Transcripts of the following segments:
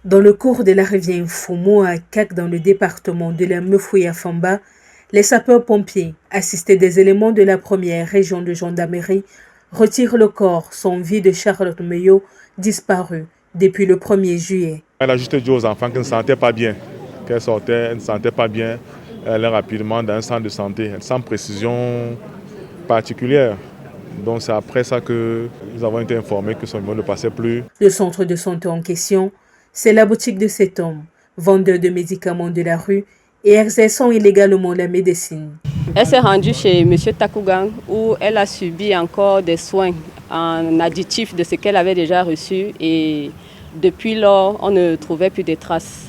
Dans le cours de la rivière Fumo à Kak dans le département de la Mefouya-Famba, les sapeurs-pompiers, assistés des éléments de la première région de gendarmerie, retirent le corps sans vie de Charlotte Meyo, disparue depuis le 1er juillet. Elle a juste dit aux enfants qu'elle ne se sentait pas bien, qu'elle sortait, elle ne se sentait pas bien. Elle est rapidement dans un centre de santé, sans précision particulière. Donc c'est après ça que nous avons été informés que son numéro ne passait plus. Le centre de santé en question, c'est la boutique de cet homme, vendeur de médicaments de la rue et exerçant illégalement la médecine. Elle s'est rendue chez M. Takougang où elle a subi encore des soins en additif de ce qu'elle avait déjà reçu et depuis lors, on ne trouvait plus de traces.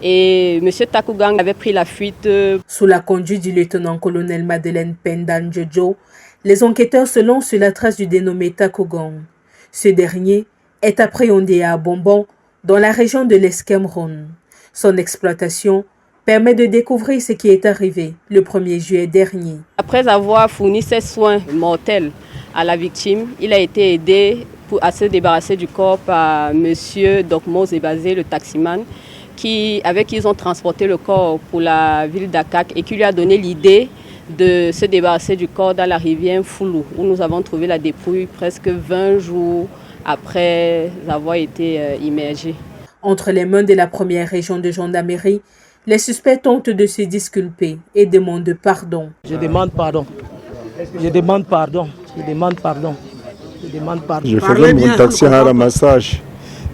Et M. Takougang avait pris la fuite. Sous la conduite du lieutenant-colonel Madeleine Pendan Jojo, les enquêteurs se lancent sur la trace du dénommé Takougang. Ce dernier est appréhendé à Bonbon, dans la région de l'Escameroun. Son exploitation permet de découvrir ce qui est arrivé le 1er juillet dernier. Après avoir fourni ses soins mortels à la victime, il a été aidé à se débarrasser du corps par M. Dokmo Zebazé, le taximan, avec qui ils ont transporté le corps pour la ville d'Akak et qui lui a donné l'idée de se débarrasser du corps dans la rivière Foulou, où nous avons trouvé la dépouille presque 20 jours après avoir été immergés. Entre les mains de la première région de gendarmerie, les suspects tentent de se disculper et demandent pardon. Je demande pardon. Je demande pardon. Je demande pardon. Je demande pardon. Je faisais mon taxi à un ramassage.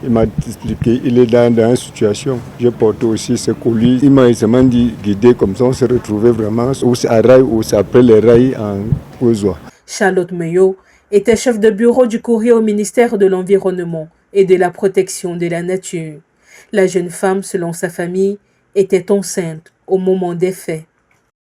Il m'a expliqué qu'il est dans une situation. J'ai porté aussi ce colis. Il m'a seulement dit guider comme ça, on s'est retrouvé vraiment ou c'est à Rail ou c'est après les rails en Ozoa. Charlotte Meyo était chef de bureau du courrier au ministère de l'Environnement et de la Protection de la Nature. La jeune femme, selon sa famille, était enceinte au moment des faits.